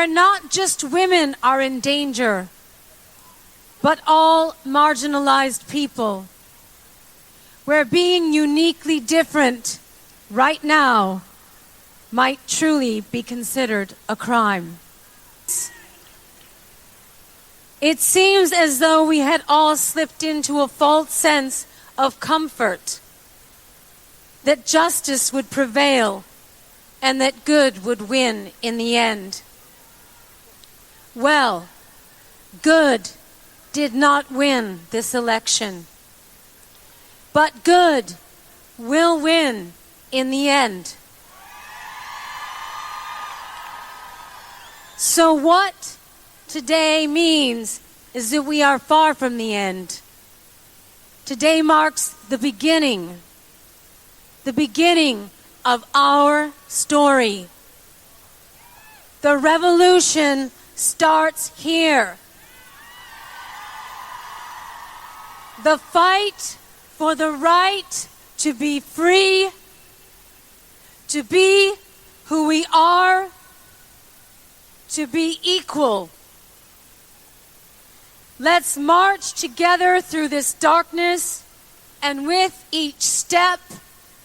where not just women are in danger, but all marginalized people, where being uniquely different right now might truly be considered a crime. It seems as though we had all slipped into a false sense of comfort, that justice would prevail and that good would win in the end. Well, good did not win this election, but good will win in the end. So what today means is that we are far from the end. Today marks the beginning of our story. The revolution starts here. The fight for the right to be free, to be who we are, to be equal. Let's march together through this darkness, and with each step,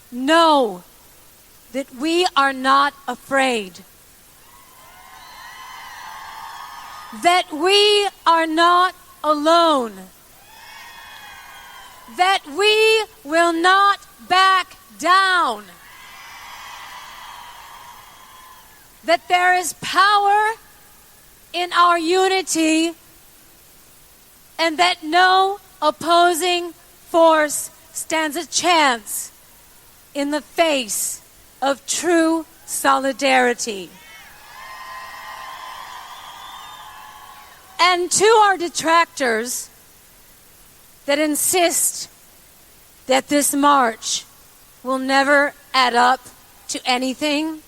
know that we are not afraid. That we are not alone. That we will not back down. That there is power in our unity, and that no opposing force stands a chance in the face of true solidarity. And to our detractors that insist that this march will never add up to anything,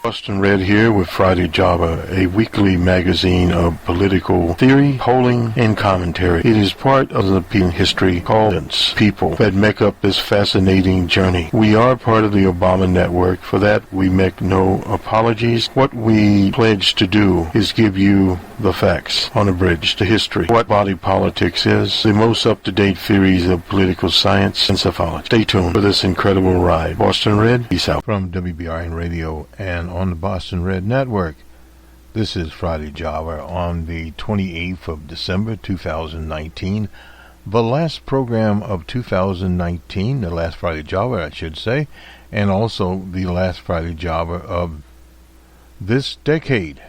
Boston Red here with Friday Java, a weekly magazine of political theory, polling, and commentary. It is part of the history called people that make up this fascinating journey. We are part of the Obama network. For that, we make no apologies. What we pledge to do is give you the facts on a bridge to history. What body politics is, the most up-to-date theories of political science and psephology. Stay tuned for this incredible ride. Boston Red, peace out. From WBRN Radio and on the Boston Red Network. This is Friday Java on the 28th of December 2019, the last program of 2019, the last Friday Java I should say, and also the last Friday Java of this decade.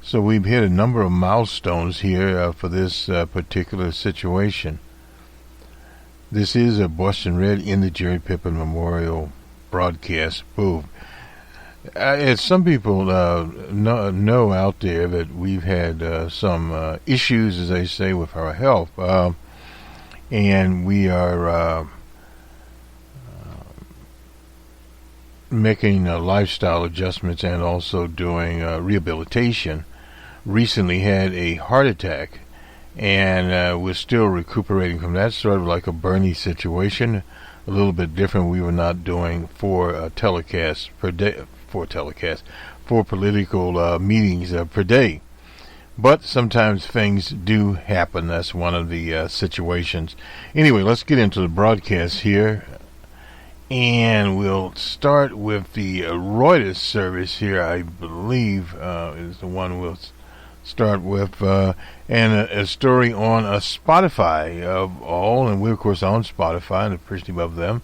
So we've hit a number of milestones here for this particular situation. This is a Boston Red in the Jerry Pippen Memorial broadcast booth. As some people know out there that we've had some issues, as they say, with our health, and we are making lifestyle adjustments and also doing rehabilitation. Recently had a heart attack, and we're still recuperating from that, sort of like a Bernie situation, a little bit different. We were not doing 4 telecasts per day. For political meetings per day. But sometimes things do happen. That's one of the situations. Anyway, let's get into the broadcast here. And we'll start with the Reuters service here, I believe, is the one we'll start with. And a story on Spotify of all. And we're, of course, on Spotify and appreciative of them.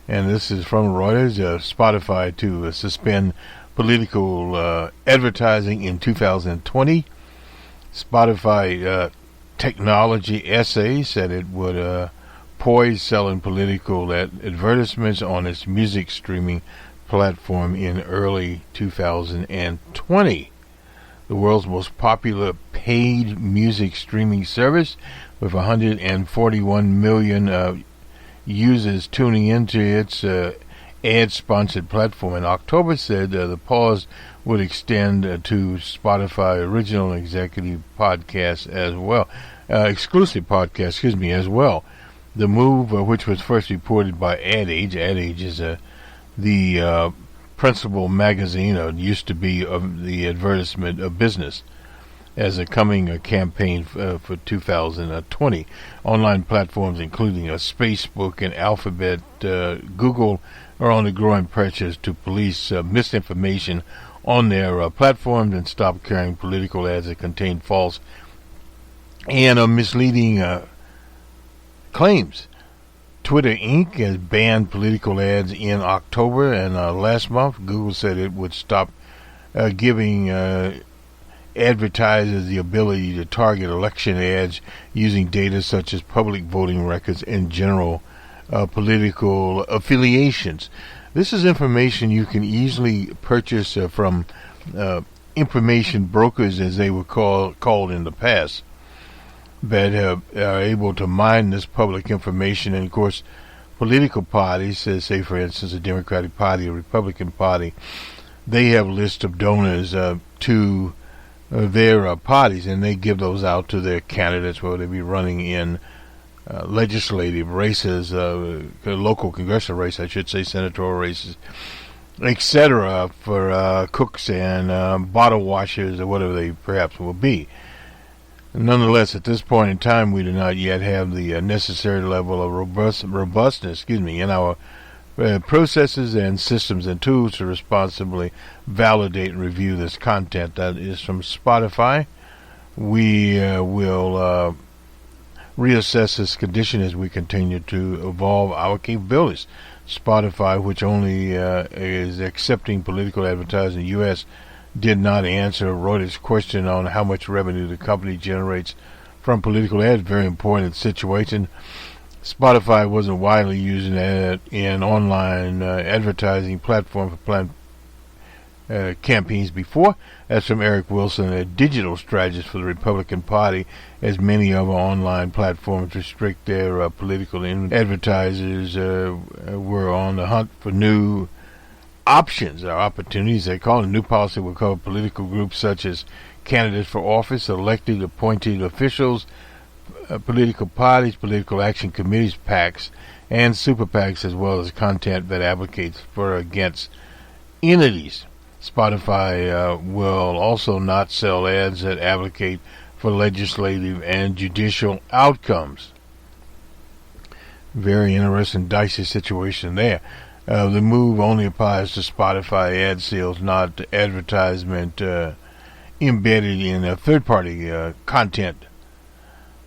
And this is from Reuters, Spotify to suspend political advertising in 2020. Spotify technology essay said it would poise selling political advertisements on its music streaming platform in early 2020. The world's most popular paid music streaming service with 141 million users tuning into its ad-sponsored platform in October said the pause would extend to Spotify original executive podcasts as well, exclusive podcasts, as well. The move, which was first reported by Ad Age is the principal magazine, or used to be, of the advertisement of business as a coming campaign for 2020. Online platforms including Facebook and Alphabet, Google are on the growing pressures to police misinformation on their platforms and stop carrying political ads that contain false and misleading claims. Twitter Inc. has banned political ads in October, and last month Google said it would stop giving advertisers the ability to target election ads using data such as public voting records and general political affiliations. This is information you can easily purchase from information brokers, as they were called in the past, that are able to mine this public information. And of course, political parties, say for instance the Democratic Party or Republican Party, they have lists of donors to their parties, and they give those out to their candidates, whether they be running in legislative races, local congressional races, I should say, senatorial races, etc., for cooks and bottle washers or whatever they perhaps will be. Nonetheless, at this point in time, we do not yet have the necessary level of robustness, in our processes and systems and tools to responsibly validate and review this content. That is from Spotify. We will reassess this condition as we continue to evolve our capabilities. Spotify, which only is accepting political advertising in the U.S., did not answer Reuters' question on how much revenue the company generates from political ads. Very important situation. Spotify wasn't widely used in online advertising platform for planned campaigns before. That's from Eric Wilson, a digital strategist for the Republican Party, as many of our online platforms restrict their political advertisers were on the hunt for new options or opportunities. They call it. New policy will cover political groups such as candidates for office, elected, appointed officials, political parties, political action committees, PACs, and super PACs, as well as content that advocates for or against entities. Spotify will also not sell ads that advocate for legislative and judicial outcomes. Very interesting, dicey situation there. The move only applies to Spotify ad sales, not advertisement embedded in third-party content,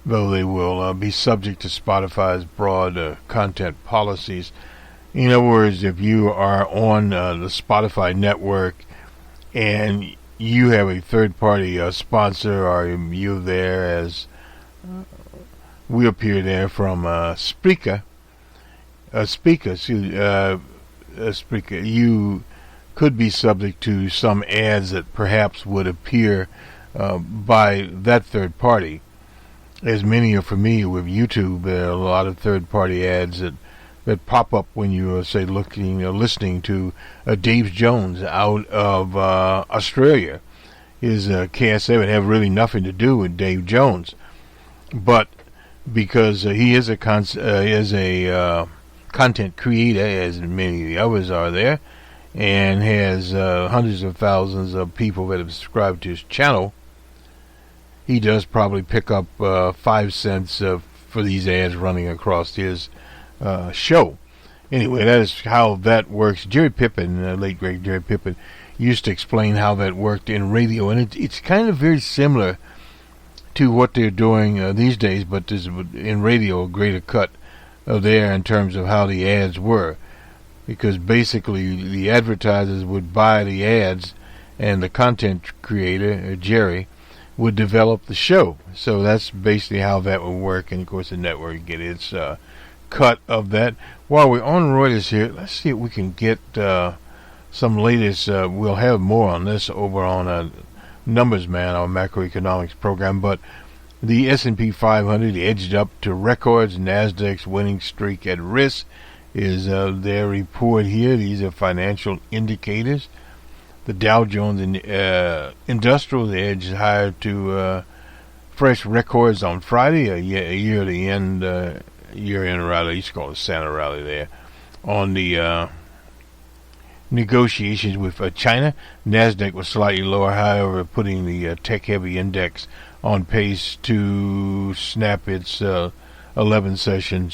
though they will be subject to Spotify's broad content policies. In other words, if you are on the Spotify network and you have a third-party sponsor, or you're there as we appear there from Spreaker, you could be subject to some ads that perhaps would appear by that third party. As many are familiar with YouTube, there are a lot of third-party ads that pop up when you say listening to Dave Jones out of Australia. His KSA would have really nothing to do with Dave Jones, but because he is a content creator, as many of the others are there, and has hundreds of thousands of people that have subscribed to his channel, he does probably pick up 5 cents for these ads running across his show. Anyway, that is how that works. Jerry Pippin, late great Jerry Pippin, used to explain how that worked in radio, and it's kind of very similar to what they're doing these days, but there's in radio a greater cut there in terms of how the ads were, because basically the advertisers would buy the ads and the content creator, Jerry, would develop the show. So that's basically how that would work, and of course the network would get its cut of that. While we're on Reuters here, let's see if we can get some latest. We'll have more on this over on Numbers Man, our macroeconomics program, but the S&P 500 edged up to records. NASDAQ's winning streak at risk is their report here. These are financial indicators. The Dow Jones Industrial edged higher to fresh records on Friday, a year-end rally. You used to call it Santa rally there. On the negotiations with China. Nasdaq was slightly lower, however, putting the tech-heavy index on pace to snap its 11-session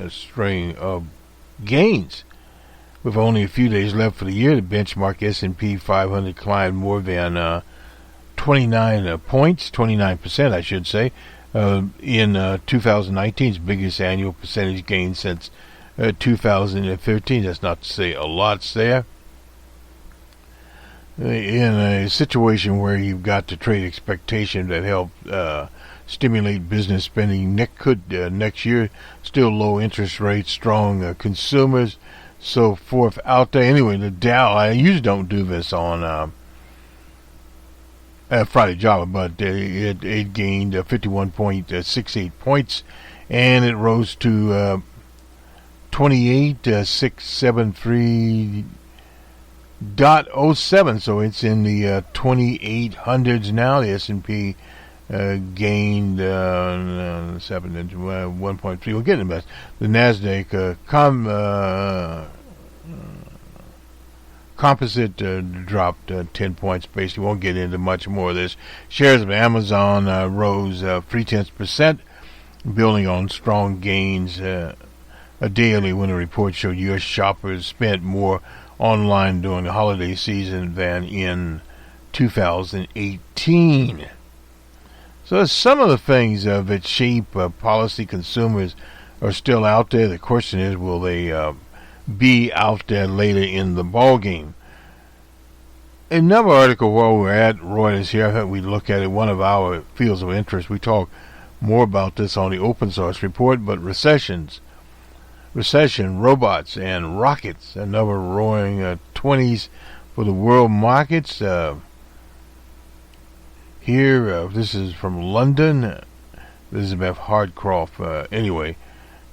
string of gains. With only a few days left for the year, the benchmark S&P 500 climbed more than 29 points, 29% I should say, in 2019's biggest annual percentage gain since 2013. That's not to say a lot's there. In a situation where you've got the trade expectation that help stimulate business spending next year, still low interest rates, strong consumers, so forth out there. Anyway, the Dow, I usually don't do this on Friday Java, but it gained 51.68 points, and it rose to 28,673.07, so it's in the 2800s now. The S&P gained 1.3. We'll get into that. The Nasdaq composite dropped 10 points. Basically, won't get into much more of this. Shares of Amazon rose 0.3%, building on strong gains daily when the report showed U.S. shoppers spent more online during the holiday season than in 2018. So some of the things that shape policy. Consumers are still out there. The question is, will they be out there later in the ball game? Another article while we're at Reuters here, I thought we'd look at it. One of our fields of interest. We talk more about this on the open source report, but recession, robots, and rockets. Another roaring 20s for the world markets. Here, this is from London. Elizabeth Hardcroft. Anyway,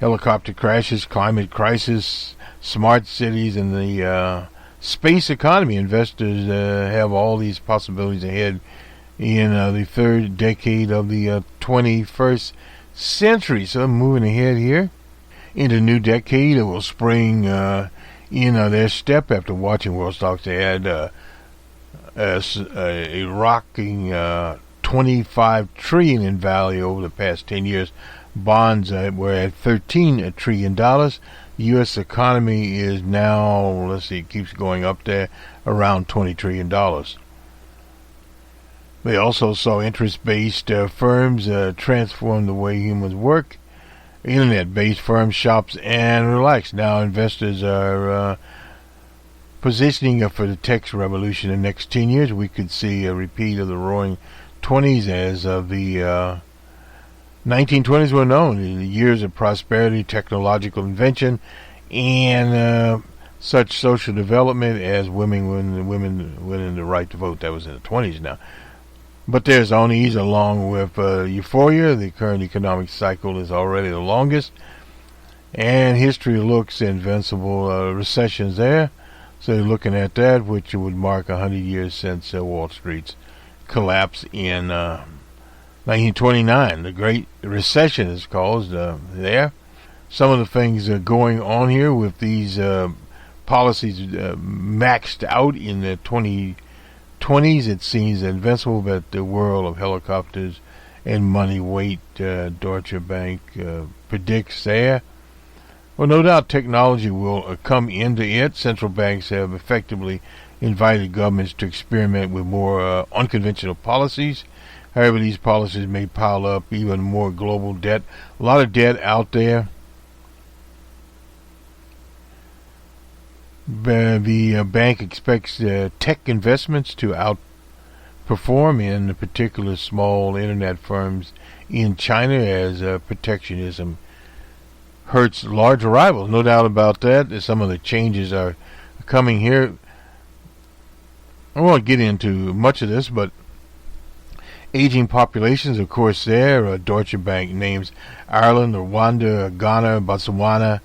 helicopter crashes, climate crisis, smart cities, and the space economy. Investors have all these possibilities ahead in the third decade of the 21st century. So moving ahead here into the new decade, it will spring in their step after watching world stocks. They had a rocking 25 trillion in value over the past 10 years. Bonds were at $13 trillion. The U.S. economy is now, let's see, it keeps going up there, around $20 trillion. They also saw interest-based firms transform the way humans work. Internet-based firms, shops, and relax. Now investors are positioning for the tech revolution in the next 10 years. We could see a repeat of the roaring 20s as of the 1920s were known. The years of prosperity, technological invention, and such social development as women winning the right to vote. That was in the 20s now. But there's unease along with euphoria. The current economic cycle is already the longest, and history looks invincible recessions there. So you're looking at that, which would mark 100 years since Wall Street's collapse in 1929. The Great Recession is caused there. Some of the things going on here with these policies maxed out in the 2020s, it seems invincible, but the world of helicopters and money weight, Deutsche Bank predicts there. Well, no doubt technology will come into it. Central banks have effectively invited governments to experiment with more unconventional policies. However, these policies may pile up even more global debt. A lot of debt out there. The bank expects tech investments to outperform, in particular small internet firms in China, as protectionism hurts large rivals. No doubt about that. Some of the changes are coming here. I won't get into much of this, but aging populations, of course, there. Deutsche Bank names Ireland, Rwanda, Ghana, Botswana,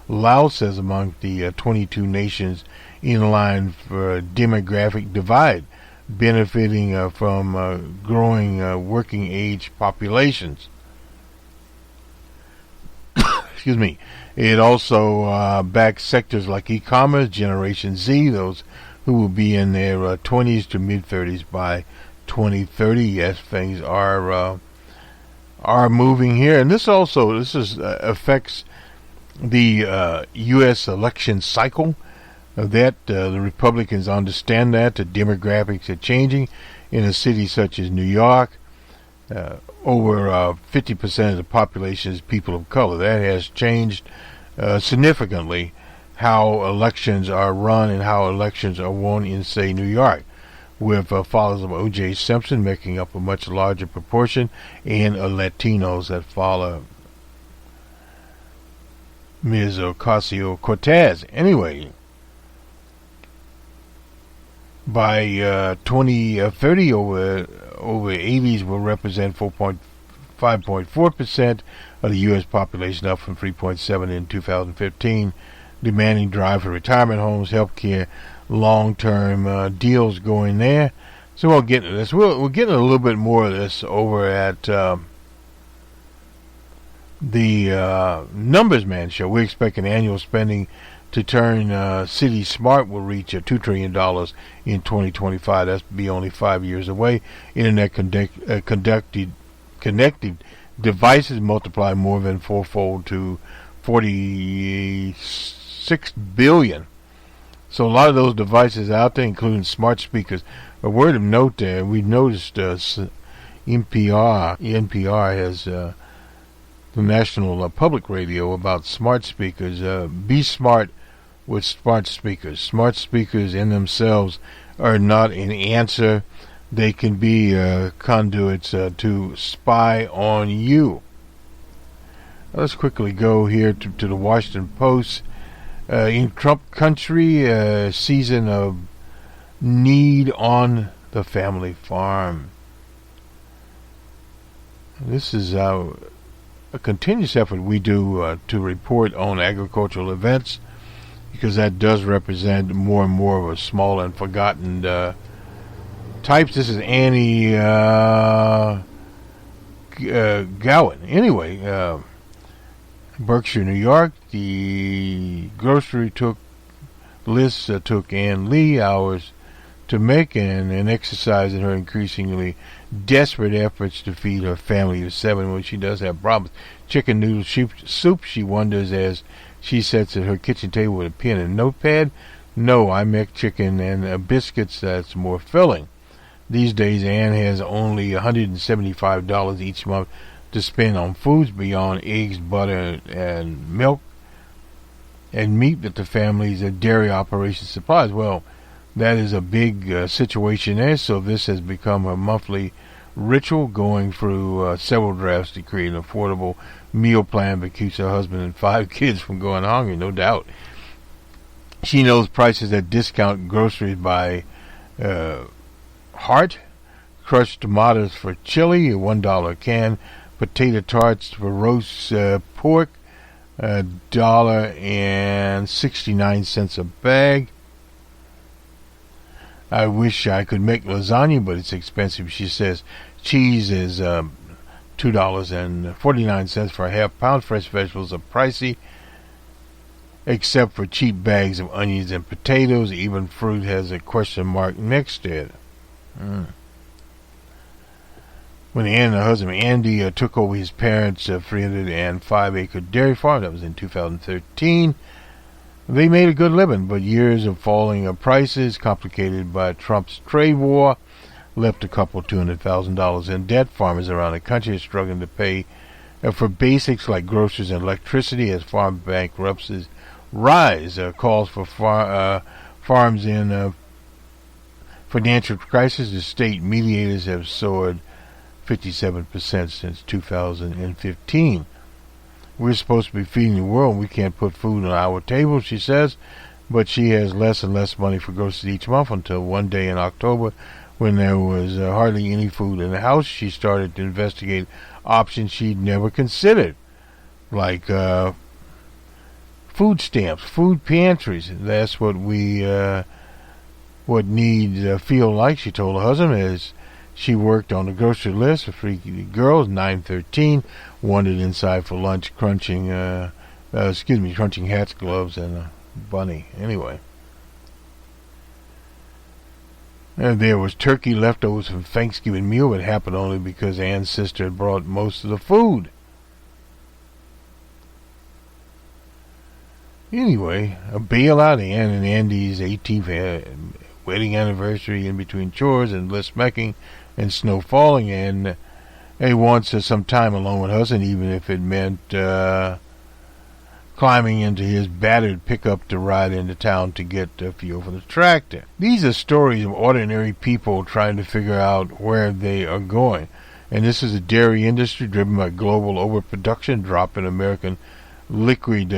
Laos as among the 22 nations in line for a demographic divide, benefiting from growing working age populations. excuse me. It also backs sectors like e-commerce, Generation Z, those who will be in their 20s to mid-30s by 2030. Yes, things are moving here, and this affects the U.S. election cycle. That the Republicans understand that the demographics are changing in a city such as New York. Over 50% of the population is people of color. That has changed significantly how elections are run and how elections are won in, say, New York, with followers of O.J. Simpson making up a much larger proportion, and Latinos that follow Ms. Ocasio-Cortez. Anyway, by 2030, over 80s will represent 5.4% of the U.S. population, up from 3.7 in 2015. Demanding drive for retirement homes, health care, long-term deals going there. So we'll get into this. We're getting a little bit more of this over at the Numbers Man Show. We expect an annual spending to turn cities smart will reach $2 trillion in 2025. That's be only 5 years away. Internet connected devices multiply more than fourfold to 46 billion. So a lot of those devices out there, including smart speakers. A word of note there, we noticed NPR has the National Public Radio about smart speakers. Be smart with smart speakers. Smart speakers in themselves are not an answer. They can be conduits to spy on you. Let's quickly go here to the Washington Post. In Trump country, season of need on the family farm. This is a continuous effort we do to report on agricultural events, because that does represent more and more of a small and forgotten types. This is Annie Gowan. Anyway, Berkshire, New York, the grocery list took Ann Lee hours to make, and an exercise in her increasingly desperate efforts to feed her family of 7 when she does have problems. Chicken noodle soup, she wonders as she sits at her kitchen table with a pen and notepad. No, I make chicken and biscuits that's more filling. These days, Ann has only $175 each month to spend on foods beyond eggs, butter, and milk, and meat that the family's dairy operation supplies. Well, that is a big situation there, so this has become a monthly ritual, going through several drafts to create an affordable meal plan that keeps her husband and 5 kids from going hungry, no doubt. She knows prices at discount groceries by heart. Crushed tomatoes for chili, $1 a can. Potato tarts for roast pork, $1.69 a bag. I wish I could make lasagna, but it's expensive, she says. Cheese is $2.49 for a half pound. Fresh vegetables are pricey, except for cheap bags of onions and potatoes. Even fruit has a question mark next to it. When Ann and her husband Andy took over his parents' 305-acre dairy farm, that was in 2013, they made a good living, but years of falling prices, complicated by Trump's trade war, left a couple $200,000 in debt. Farmers around the country are struggling to pay for basics like groceries and electricity as farm bankruptcies rise. Calls for farms in financial crisis. The state mediators have soared 57% since 2015. We're supposed to be feeding the world. We can't put food on our table, she says, but she has less and less money for groceries each month until one day in October, when there was hardly any food in the house. She started to investigate options she'd never considered, like food stamps, food pantries. That's what we feel like, she told her husband, as she worked on the grocery list for 3 girls, 9, 13, wandered inside for lunch, crunching crunching hats, gloves, and a bunny. Anyway. There was turkey leftovers from Thanksgiving meal, but it happened only because Ann's sister had brought most of the food. Anyway, a bailout. Ann and Andy's 18th wedding anniversary, in between chores and less smacking and snow falling, and he wants some time alone with us, and even if it meant climbing into his battered pickup to ride into town to get fuel for the tractor. These are stories of ordinary people trying to figure out where they are going. And this is a dairy industry driven by global overproduction, drop in American liquid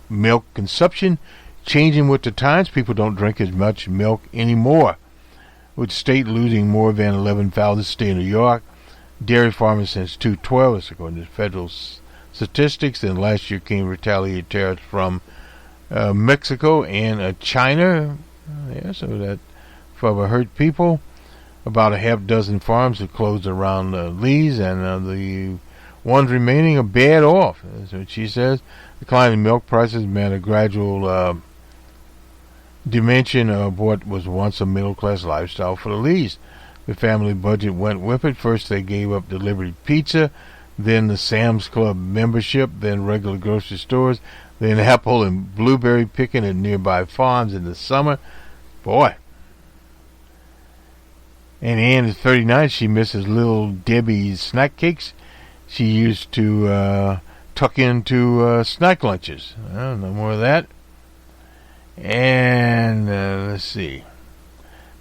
milk consumption, changing with the times. People don't drink as much milk anymore. With the state losing more than 11,000 state of New York, dairy farmers since 2012, that's according to federal statistics. Then last year came retaliatory tariffs from Mexico and China. So that for hurt people. About a half dozen farms have closed around Lee's, and the ones remaining are bad off. That's what she says. Declining milk prices meant a gradual dimension of what was once a middle-class lifestyle for the Lees. The family budget went with it. First they gave up delivery pizza, then the Sam's Club membership, then regular grocery stores, then apple and blueberry picking at nearby farms in the summer. Boy. And Ann is 39. She misses Little Debbie's snack cakes she used to tuck into snack lunches. No more of that. And let's see.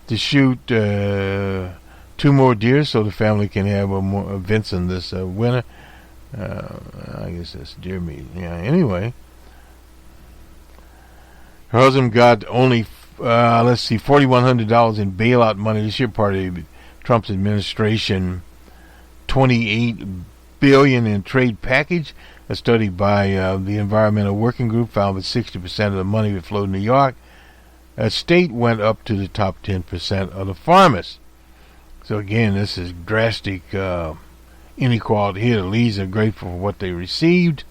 To shoot 2 more deer so the family can have more events in this winter. I guess that's deer meat. Yeah. Anyway, her husband got only $4,100 in bailout money this year, part of Trump's administration $28 billion in trade package. A study by the Environmental Working Group found that 60% of the money that flowed in New York state went up to the top 10% of the farmers. So again, this is drastic inequality here. The Lees are grateful for what they received,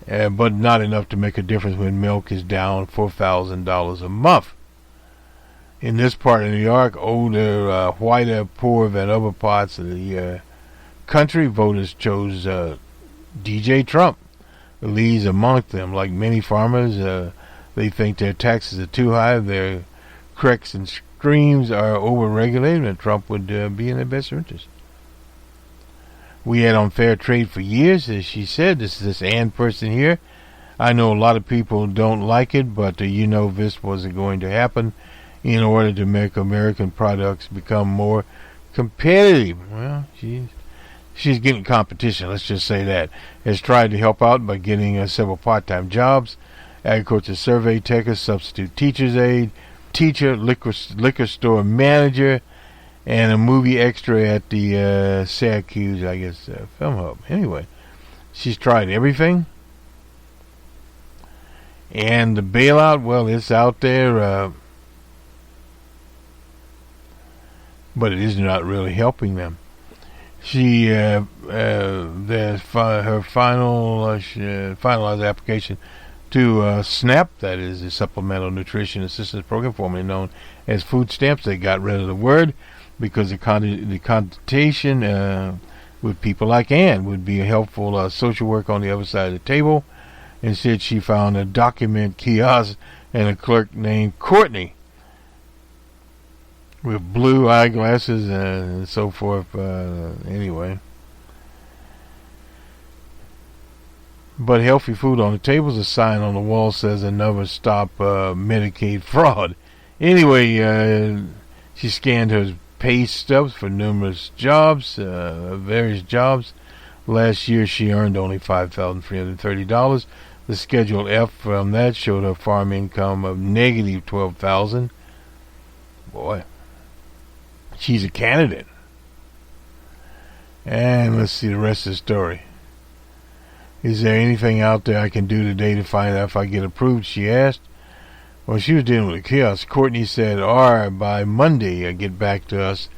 but not enough to make a difference when milk is down $4,000 a month. In this part of New York, older, whiter, poorer than other parts of the country, voters chose DJ Trump. The Lees amongst them. Like many farmers, they think their taxes are too high, their creeks and streams are overregulated, and Trump would be in their best interest. We had unfair trade for years, as she said. This is this Ann person here. I know a lot of people don't like it, but this wasn't going to happen in order to make American products become more competitive. Well, she's getting competition, let's just say that. Has tried to help out by getting several part-time jobs. Agriculture survey taker, substitute teacher's aide, teacher, liquor store manager, and a movie extra at the Syracuse, Film Hub. Anyway, she's tried everything. And the bailout, well, it's out there, but it is not really helping them. She her finalized application to SNAP, that is the Supplemental Nutrition Assistance Program, formerly known as food stamps. They got rid of the word because the connotation with people like Ann would be a helpful social work on the other side of the table. Instead, she found a document kiosk and a clerk named Courtney with blue eyeglasses and so forth. Anyway. But healthy food on the tables. A sign on the wall says another stop Medicaid fraud. Anyway, she scanned her pay stubs for numerous jobs, various jobs. Last year she earned only $5,330. The Schedule F from that showed her farm income of negative $12,000. Boy, she's a candidate. And let's see the rest of the story. Is there anything out there I can do today to find out if I get approved, she asked. Well, she was dealing with a kiosk. Courtney said, by Monday, get back to us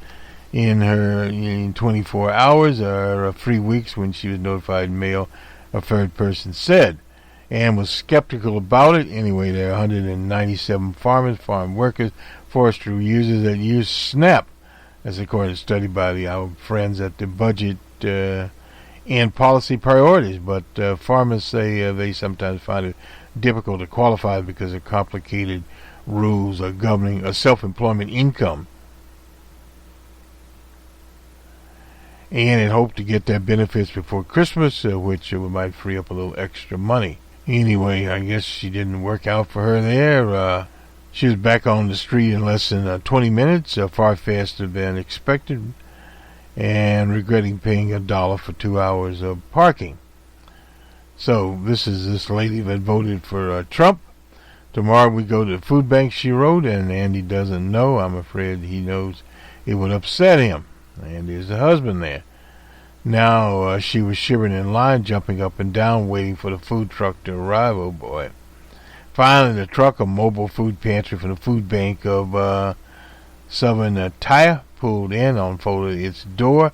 in 24 hours, or 3 weeks when she was notified mail a third person said, and was skeptical about it. Anyway, there are 197 farmers, farm workers, forestry users that use SNAP. That's according to a study by our friends at the Budget and Policy Priorities. But farmers say they sometimes find it difficult to qualify because of complicated rules governing a self-employment income. And it hoped to get their benefits before Christmas, which might free up a little extra money. Anyway, I guess she didn't work out for her there. She was back on the street in less than 20 minutes, far faster than expected, and regretting paying $1 for 2 hours of parking. So this is this lady that voted for Trump. Tomorrow we go to the food bank, she wrote, and Andy doesn't know. I'm afraid he knows it would upset him. Andy is the husband there. Now she was shivering in line, jumping up and down, waiting for the food truck to arrive. Oh boy. Finally, the truck, a mobile food pantry from the food bank of Southern Tyre, pulled in, unfolded its door.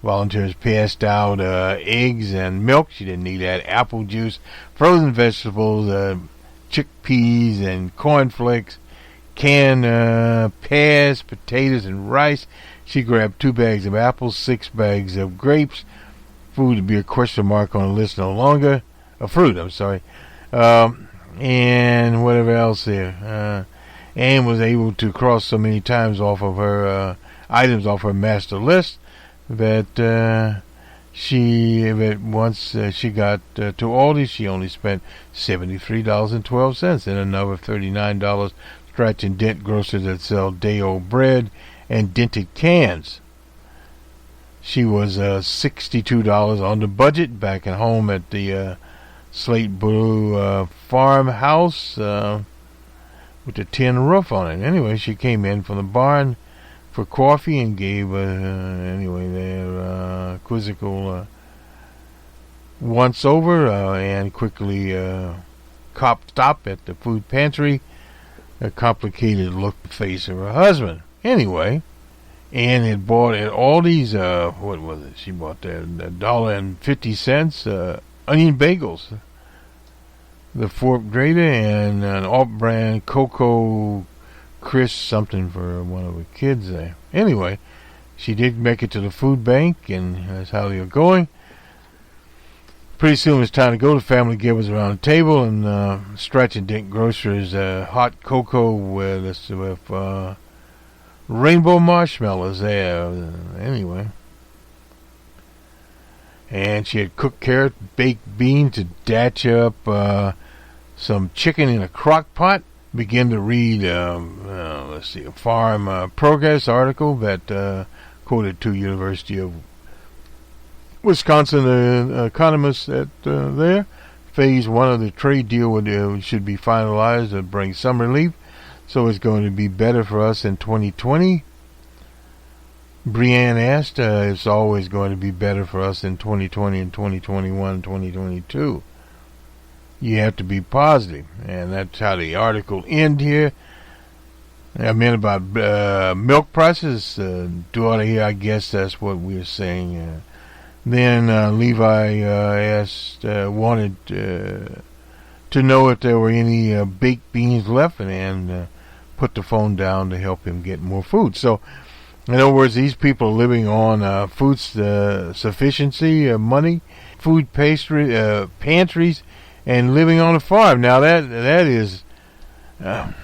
Volunteers passed out eggs and milk. She didn't need that. Apple juice, frozen vegetables, chickpeas and cornflakes, canned pears, potatoes, and rice. She grabbed 2 bags of apples, 6 bags of grapes. Food to be a question mark on the list no longer. Fruit, I'm sorry. And whatever else there. Anne was able to cross so many times off of her items off her master list that once she got to Aldi, she only spent $73.12 and another $39 scratch and dent grocers that sell day-old bread and dented cans. She was $62 on the budget back at home at the slate blue farmhouse with a tin roof on it. Anyway, she came in from the barn for coffee and gave their quizzical once over and quickly copped stop at the food pantry. A complicated look the face of her husband. Anyway, Anne had bought at Aldi's what was it? She bought there $1.50 onion bagels, the fork grater, and an off-brand Cocoa Crisp something for one of her kids there. Anyway, she did make it to the food bank, and that's how they were going. Pretty soon it was time to go. The family gathers around the table, and Stretch and Dent Grocer's hot cocoa with rainbow marshmallows there. Anyway. And she had cooked carrot, baked beans to datch up some chicken in a crock pot. Begin to read, a Farm Progress article that quoted 2 University of Wisconsin economists at there. Phase 1 of the trade deal should be finalized to bring some relief, so it's going to be better for us in 2020. Brianne asked, it's always going to be better for us in 2020 and 2021 and 2022. You have to be positive, and that's how the article ends here. I meant about milk prices. Daughter here, I guess that's what we're saying. Then Levi wanted to know if there were any baked beans left, and put the phone down to help him get more food. So, in other words, these people are living on food sufficiency money, food pantries, and living on a farm. Now that is a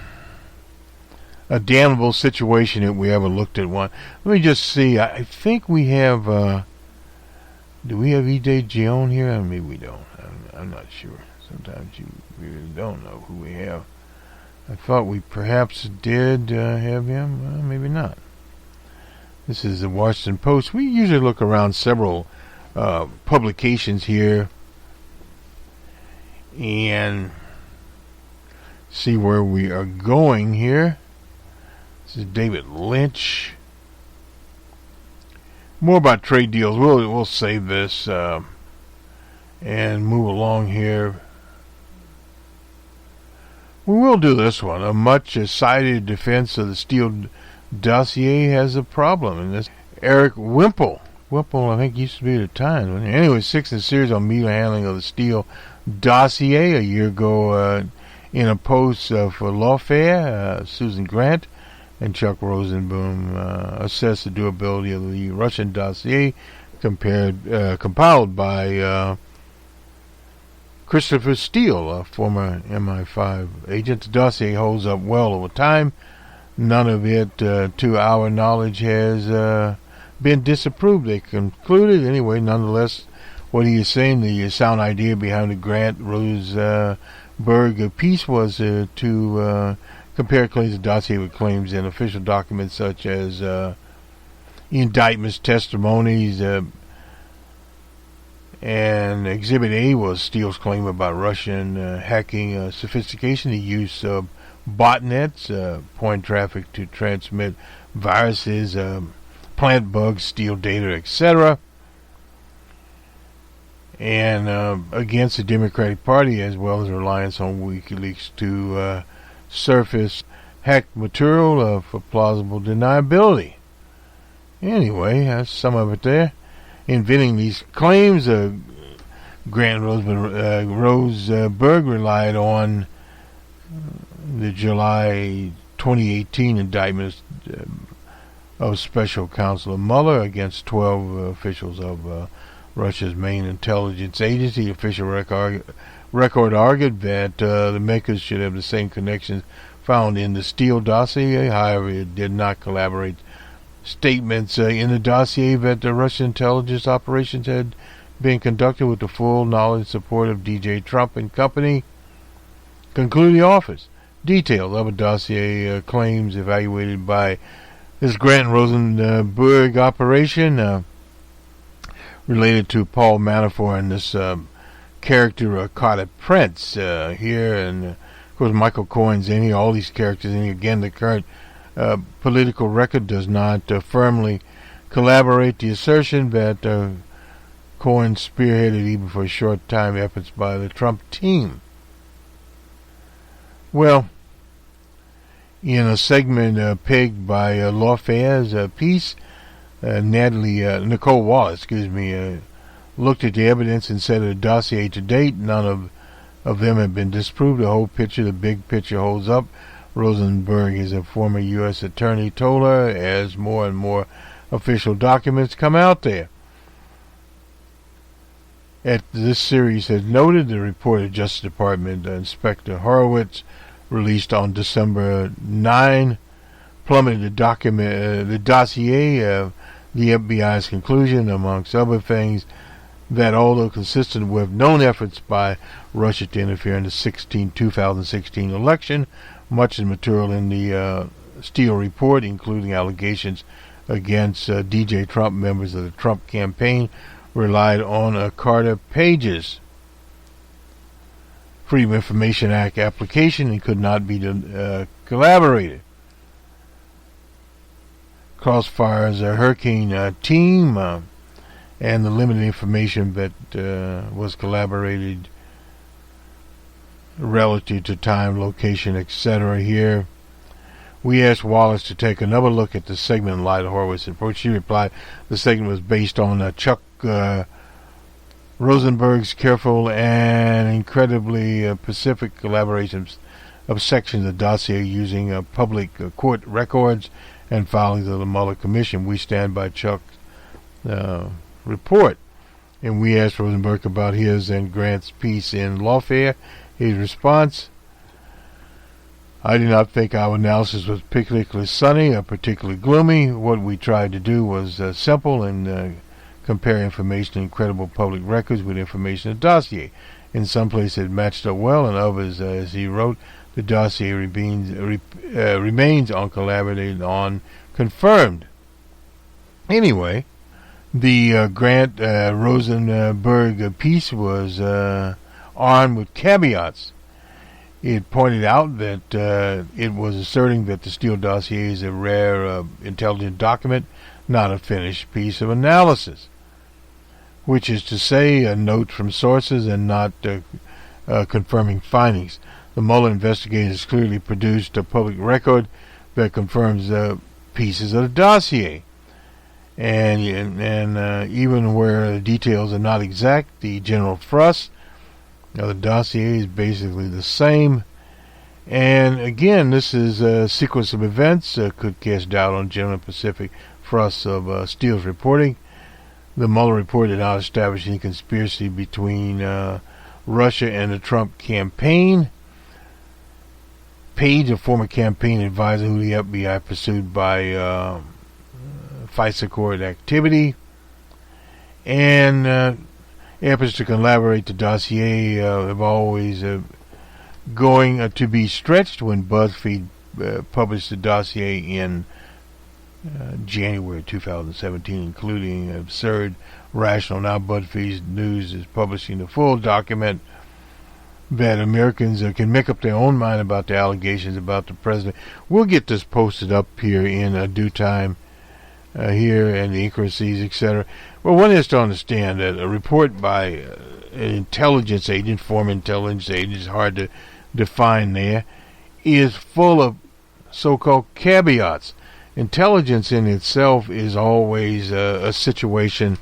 damnable situation if we ever looked at one. Let me just see. I think we have. Do we have E.J. Gion here? Maybe we don't. I'm not sure. Sometimes you really don't know who we have. I thought we perhaps did have him. Maybe not. This is the Washington Post. We usually look around several publications here and see where we are going here. This is David Lynch. More about trade deals. We'll save this and move along here. We will do this one. A much cited defense of the Steele dossier has a problem in this. Eric Wimple Whipple, I think, used to be at the time. Anyway, 6th in the series on media handling of the Steele dossier. A year ago, in a post for Lawfare, Susan Grant and Chuck Rosenbaum assessed the durability of the Russian dossier compiled by Christopher Steele, a former MI5 agent. The dossier holds up well over time. None of it, to our knowledge, has been disapproved, they concluded. Anyway, nonetheless, what he is saying, the sound idea behind the Grant Rosenberg piece was to compare claims of dossier with claims in official documents such as indictments, testimonies, and Exhibit A was Steele's claim about Russian hacking sophistication, the use of botnets, point traffic to transmit viruses, plant bugs, steal data, etc. And against the Democratic Party, as well as reliance on WikiLeaks to surface hacked material for plausible deniability. Anyway, that's some of it there. Inventing these claims, Grant Rosenberg relied on the July 2018 indictment of Special Counsel Mueller against 12 officials of Russia's main intelligence agency. The official record argued that the makers should have the same connections found in the Steele dossier. However, it did not collaborate statements in the dossier that the Russian intelligence operations had been conducted with the full knowledge and support of DJ Trump and company. Conclude the office. Details of a dossier claims evaluated by this Grant Rosenberg operation related to Paul Manafort and this character Carter Prince here, and of course Michael Cohen's in here, all these characters in here. Again, the current political record does not firmly collaborate the assertion that Cohen spearheaded, even for a short time, efforts by the Trump team. Well, in a segment pegged by Lawfare's piece, Nicole Wallace, looked at the evidence and said the dossier to date, none of them have been disproved. The whole picture, the big picture, holds up. Rosenberg is a former U.S. attorney, told her, as more and more official documents come out there. At this series has noted, the report of Justice Department Inspector Horowitz, released on December 9, plummeted the dossier, the FBI's conclusion, amongst other things, that although consistent with known efforts by Russia to interfere in the 2016 election, much of the material in the Steele report, including allegations against DJ Trump, members of the Trump campaign, relied on Carter pages. Freedom of Information Act application and could not be collaborated. Crossfire's Hurricane team and the limited information that was collaborated relative to time, location, etc. Here, we asked Wallace to take another look at the segment in light of Horowitz's approach. She replied the segment was based on Chuck Rosenberg's careful and incredibly specific collaborations of sections of the dossier using public court records and filings of the Mueller Commission. We stand by Chuck's report. And we asked Rosenberg about his and Grant's piece in Lawfare. His response: I do not think our analysis was particularly sunny or particularly gloomy. What we tried to do was simple and compare information in credible public records with information in the dossier. In some places it matched up well, and others, as he wrote, the dossier remains uncollaborated, unconfirmed. Anyway, the Grant Rosenberg piece was armed with caveats. It pointed out that it was asserting that the Steele dossier is a rare intelligence document, not a finished piece of analysis, which is to say, a note from sources and not confirming findings. The Mueller investigators clearly produced a public record that confirms pieces of the dossier. and even where the details are not exact, the general thrust of the dossier is basically the same. And again, this is a sequence of events could cast doubt on general Pacific thrust of Steele's reporting. The Mueller report did not establish any conspiracy between Russia and the Trump campaign. Page, a former campaign advisor who the FBI pursued by FISA court activity, and efforts to collaborate the dossier have always going to be stretched. When BuzzFeed published the dossier in January 2017, including absurd, rational. Now BuzzFeed News is publishing the full document that Americans can make up their own mind about the allegations about the president. We'll get this posted up here in due time. Here and the intricacies, etc. Well, one has to understand that a report by an intelligence agent, former intelligence agent, is hard to define there, is full of so-called caveats. Intelligence in itself is always a situation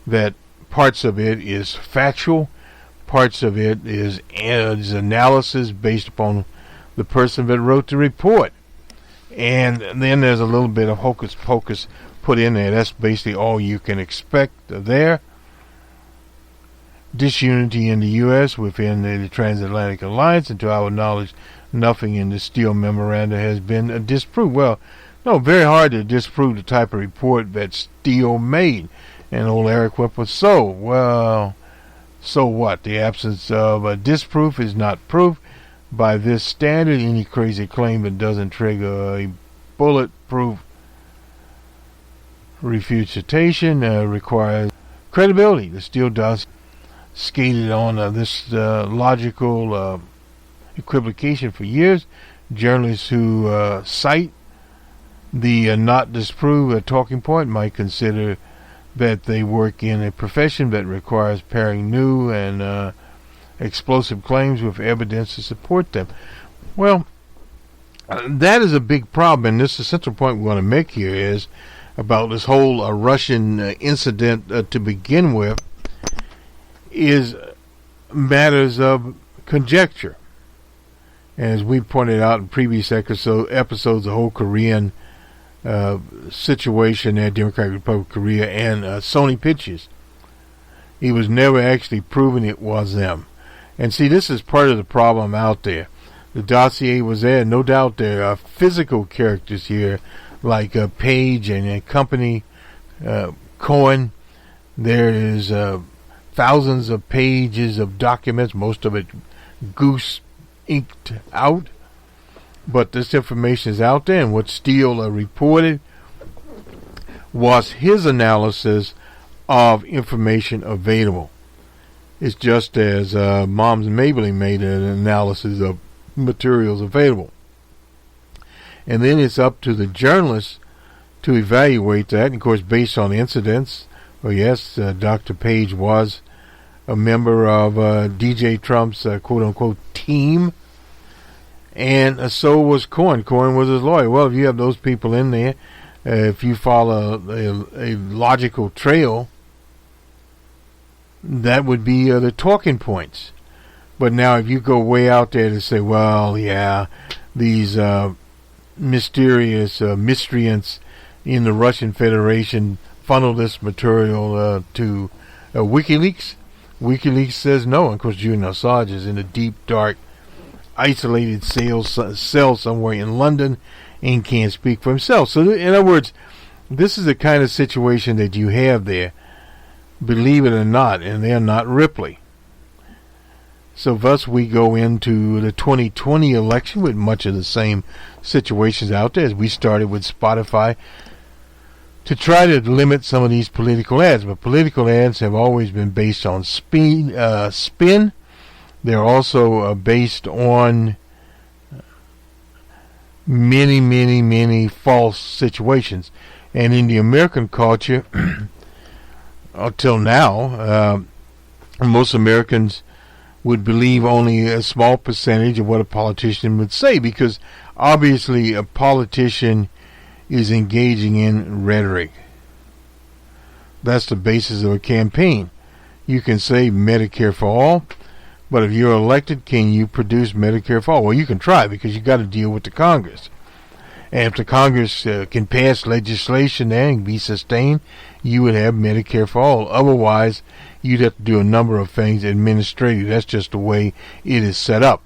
that parts of it is factual, parts of it is analysis based upon the person that wrote the report. And then there's a little bit of hocus pocus put in there. That's basically all you can expect there. Disunity in the U.S. within the transatlantic alliance, and to our knowledge, nothing in the Steele memoranda has been disproved. Well, no, very hard to disprove the type of report that Steele made. And old Eric went with well, so what? The absence of disproof is not proof. By this standard, any crazy claim that doesn't trigger a bulletproof refutation requires credibility. The Steele does skated on this logical equivocation for years. Journalists who cite the not disprove talking point might consider that they work in a profession that requires pairing new and explosive claims with evidence to support them. Well, that is a big problem, and this is the central point we want to make here is about this whole Russian incident to begin with is matters of conjecture. And as we pointed out in previous episodes, the whole Korean situation there, Democratic Republic of Korea, and Sony Pictures. It was never actually proven it was them. And see, this is part of the problem out there. The dossier was there. No doubt there are physical characters here, like Page and company, Cohen. There is thousands of pages of documents, most of it goose inked out. But this information is out there, and what Steele reported was his analysis of information available. It's just as Moms Mabley made an analysis of materials available. And then it's up to the journalists to evaluate that. And of course, based on incidents, well, yes, Dr. Page was a member of DJ Trump's quote-unquote team. And so was Cohen. Cohen was his lawyer. Well, if you have those people in there, if you follow a logical trail, that would be the talking points. But now if you go way out there to say, well, yeah, these mysterious miscreants in the Russian Federation funnel this material to WikiLeaks. WikiLeaks says no. And of course, Julian Assange is in a deep, dark, isolated cell somewhere in London and can't speak for himself. So in other words, this is the kind of situation that you have there, believe it or not, and they're not Ripley. So thus we go into the 2020 election with much of the same situations out there as we started with Spotify to try to limit some of these political ads. But political ads have always been based on spin. They're also based on many false situations. And in the American culture, until now, most Americans would believe only a small percentage of what a politician would say, because obviously a politician is engaging in rhetoric. That's the basis of a campaign. You can say Medicare for all, but if you're elected, can you produce Medicare for all? Well, you can try, because you got to deal with the Congress. And if the Congress can pass legislation there and be sustained, you would have Medicare for all. Otherwise, you'd have to do a number of things administrative. That's just the way it is set up.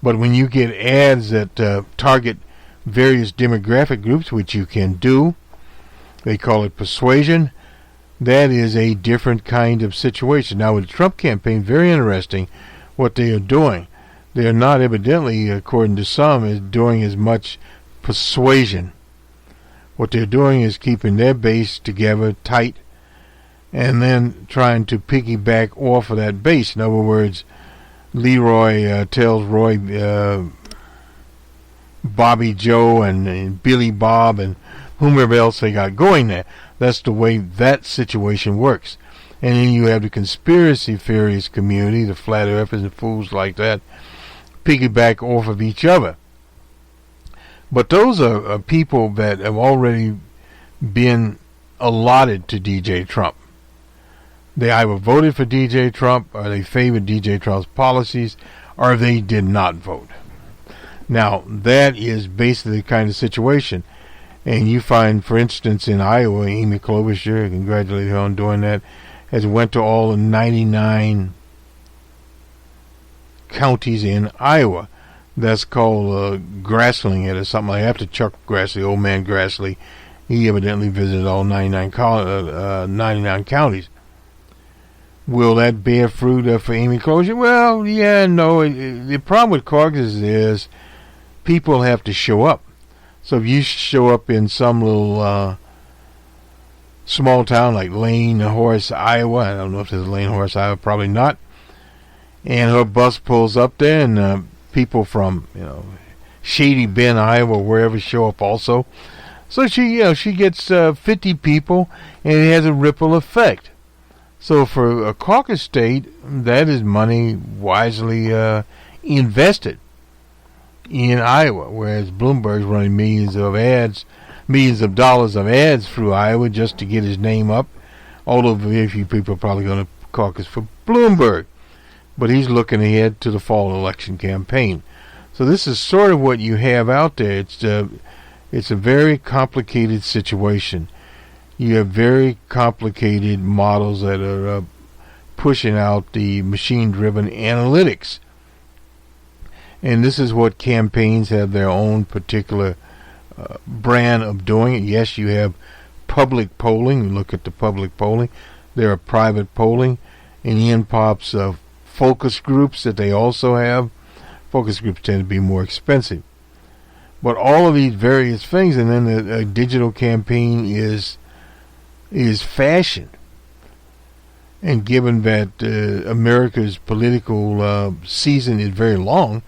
But when you get ads that target various demographic groups, which you can do, they call it persuasion, that is a different kind of situation. Now, with the Trump campaign, very interesting what they are doing. They are not evidently, according to some, doing as much persuasion. What they're doing is keeping their base together tight and then trying to piggyback off of that base. In other words, Leroy tells Roy, Bobby Joe and Billy Bob and whomever else they got going there. That's the way that situation works. And then you have the conspiracy theorist community, the flat earthers and fools like that, piggyback off of each other. But those are people that have already been allotted to DJ Trump. They either voted for DJ Trump, or they favored DJ Trump's policies, or they did not vote. Now, that is basically the kind of situation. And you find, for instance, in Iowa, Amy Klobuchar, congratulate her on doing that, has went to all the 99 counties in Iowa. That's called Grassling it or something like that. After Chuck Grassley, old man Grassley, he evidently visited all 99 counties. Will that bear fruit for Amy Klobuchar? Well, yeah, no. The problem with caucuses is people have to show up. So if you show up in some little small town like Lane Horse, Iowa, I don't know if there's Lane Horse, Iowa, probably not, and her bus pulls up there, and people from, Shady Bend, Iowa, wherever show up also. So she gets 50 people, and it has a ripple effect. So for a caucus state, that is money wisely invested in Iowa, whereas Bloomberg's running millions of dollars of ads through Iowa just to get his name up. Although very few people are probably going to caucus for Bloomberg. But he's looking ahead to the fall election campaign. So this is sort of what you have out there. It's a very complicated situation. You have very complicated models that are pushing out the machine-driven analytics. And this is what campaigns have their own particular brand of doing it. Yes, you have public polling. You look at the public polling. There are private polling. And in pops focus groups that they also have. Focus groups tend to be more expensive. But all of these various things, and then the digital campaign is fashioned. And given that America's political season is very long,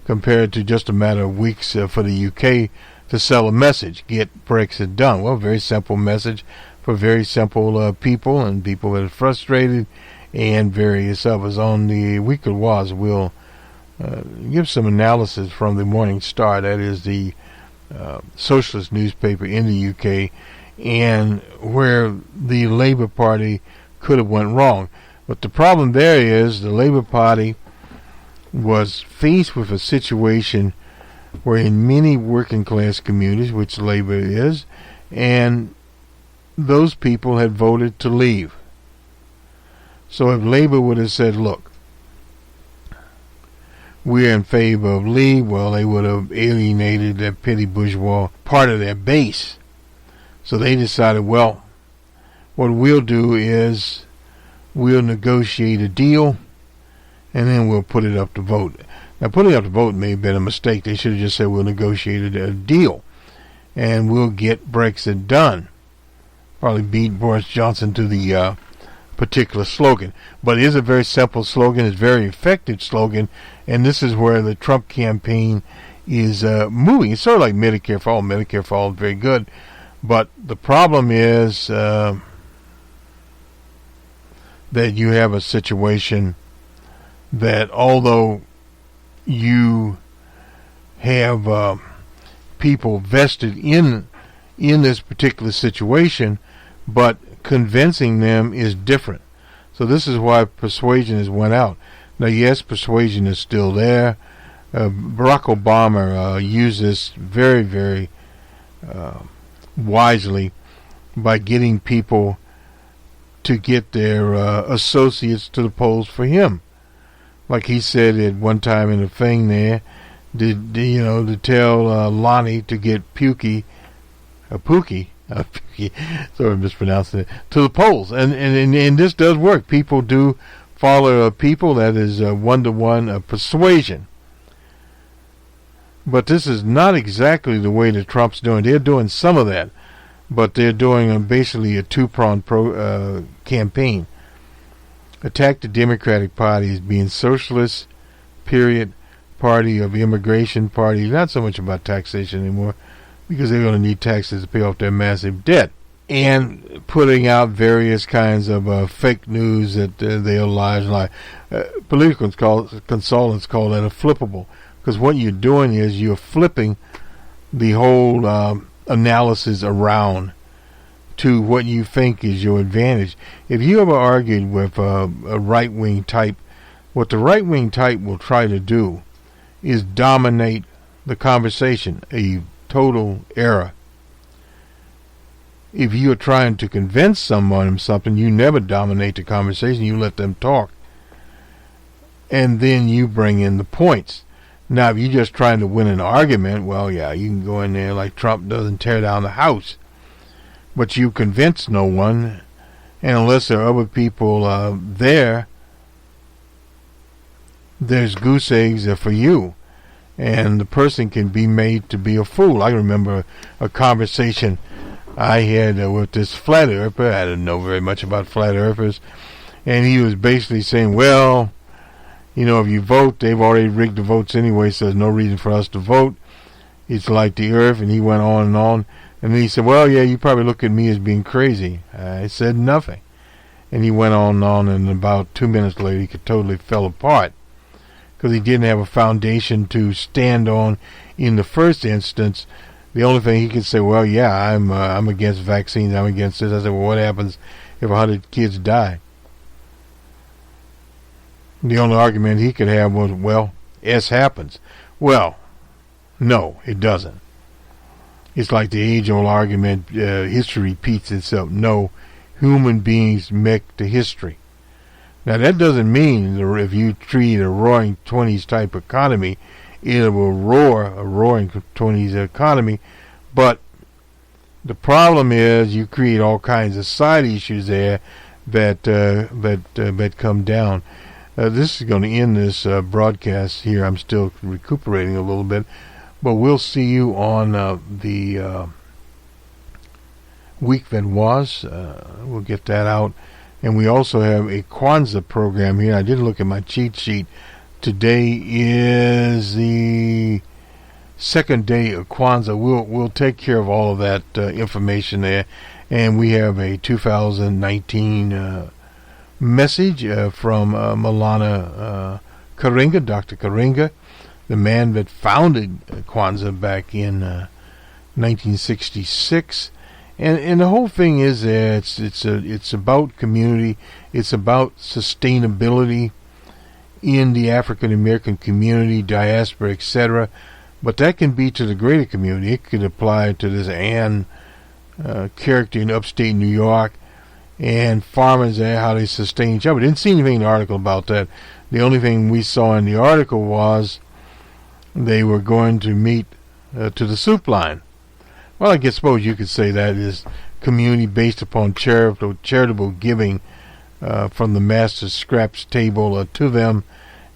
compared to just a matter of weeks for the UK to sell a message, get Brexit done. Well, very simple message for very simple people, and people that are frustrated, and various others. On the Weekly Waz, we'll give some analysis from the Morning Star, that is the socialist newspaper in the UK, and where the Labour Party could have went wrong. But the problem there is the Labour Party was faced with a situation where in many working class communities, which Labour is, and those people had voted to leave. So if Labour would have said, look, we're in favor of leave, well, they would have alienated that petty bourgeois part of their base. So they decided, well, what we'll do is we'll negotiate a deal, and then we'll put it up to vote. Now, putting up to vote may have been a mistake. They should have just said we'll negotiate a deal, and we'll get Brexit done. Probably beat Boris Johnson to the particular slogan. But it is a very simple slogan. It's a very effective slogan, and this is where the Trump campaign is moving. It's sort of like Medicare for all. Medicare for all is very good. But the problem is that you have a situation that although you have people vested in this particular situation, but convincing them is different. So this is why persuasion has went out. Now, yes, persuasion is still there. Barack Obama used this very, very wisely by getting people to get their associates to the polls for him. Like he said at one time in a thing there, to tell Lonnie to get Pookie, sorry, I'm mispronouncing it, to the polls. And this does work. People do follow people. That is one-to-one persuasion. But this is not exactly the way that Trump's doing. They're doing some of that, but they're doing basically a two-pronged campaign. Attack the Democratic Party as being socialist, period, party of immigration, party, not so much about taxation anymore, because they're going to need taxes to pay off their massive debt, and putting out various kinds of fake news that they're lie. Political consultants call that a flippable, because what you're doing is you're flipping the whole analysis around to what you think is your advantage. If you ever argued with a right-wing type, what the right-wing type will try to do is dominate the conversation, a total error. If you are trying to convince someone of something, you never dominate the conversation. You let them talk. And then you bring in the points. Now, if you're just trying to win an argument, well, yeah, you can go in there like Trump doesn't tear down the house. But you convince no one, and unless there are other people there's goose eggs for you. And the person can be made to be a fool. I remember a conversation I had with this flat earther. I didn't know very much about flat earthers. And he was basically saying, well, if you vote, they've already rigged the votes anyway, so there's no reason for us to vote. It's like the earth. And he went on and on. And then he said, well, yeah, you probably look at me as being crazy. I said nothing. And he went on and on, and about 2 minutes later, he totally fell apart, because he didn't have a foundation to stand on in the first instance. The only thing he could say, well, yeah, I'm against vaccines, I'm against this. I said, well, what happens if 100 kids die? The only argument he could have was, well, S happens. Well, no, it doesn't. It's like the age-old argument, history repeats itself. No, human beings make the history. Now, that doesn't mean that if you treat a roaring 20s type economy, it will roar a roaring 20s economy. But the problem is you create all kinds of side issues there that come down. This is going to end this broadcast here. I'm still recuperating a little bit. But we'll see you on the week that was. We'll get that out. And we also have a Kwanzaa program here. I did look at my cheat sheet. Today is the second day of Kwanzaa. We'll take care of all of that information there. And we have a 2019 message from Malana Karinga, Dr. Karinga, the man that founded Kwanzaa back in 1966. And the whole thing is it's about community. It's about sustainability in the African American community, diaspora, etc. But that can be to the greater community. It could apply to this Ann character in upstate New York, and farmers there, how they sustain each other. Didn't see anything in the article about that. The only thing we saw in the article was they were going to meet to the soup line. Well, I suppose you could say that is community based upon charitable giving from the master's scraps table to them,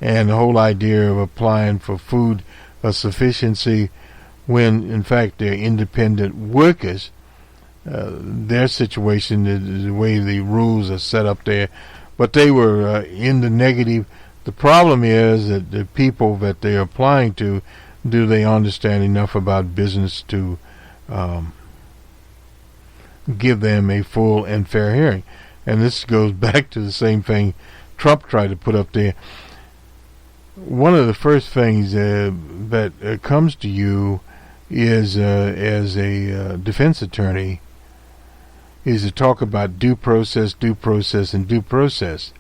and the whole idea of applying for food sufficiency when, in fact, they're independent workers. Their situation, the way the rules are set up there, but they were in the negative. The problem is that the people that they're applying to, do they understand enough about business to give them a full and fair hearing? And this goes back to the same thing Trump tried to put up there. One of the first things that comes to you is as a defense attorney is to talk about due process, and due process.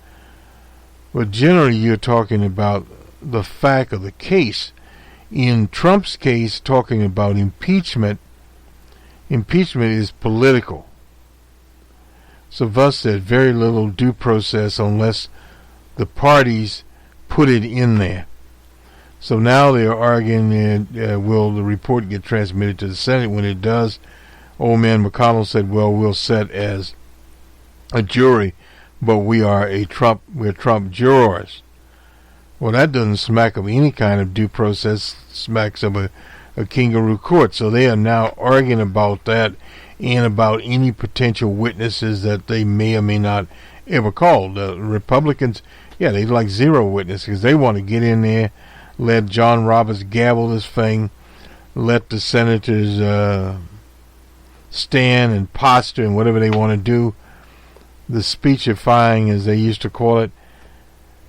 But generally you're talking about the fact of the case. In Trump's case, talking about impeachment is political. So thus there's very little due process unless the parties put it in there. So now they're arguing, will the report get transmitted to the Senate? When it does, old man McConnell said, well, we'll sit as a jury, but we're Trump jurors. Well, that doesn't smack of any kind of due process, smacks of a kangaroo court. So they are now arguing about that and about any potential witnesses that they may or may not ever call. The Republicans, they like zero witnesses because they want to get in there, let John Roberts gavel this thing, let the senators stand and posture and whatever they want to do, the speechifying as they used to call it,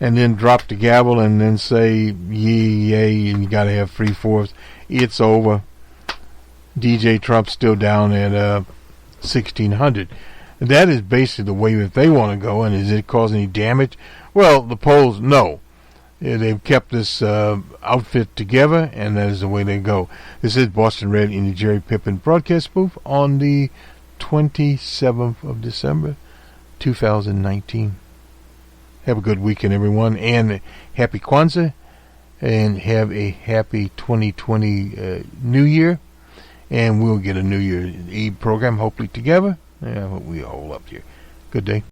and then drop the gavel and then say yay, and you got to have 3/4. It's over. DJ Trump's still down at 1,600. That is basically the way that they want to go. And is it causing any damage? Well, the polls, no. They've kept this outfit together, and that is the way they go. This is Boston Red in the Jerry Pippin broadcast booth on the 27th of December, 2019. Have a good weekend, everyone, and happy Kwanzaa, and have a happy 2020 New Year, and we'll get a New Year Eve program hopefully together. I hope we all up here. Good day.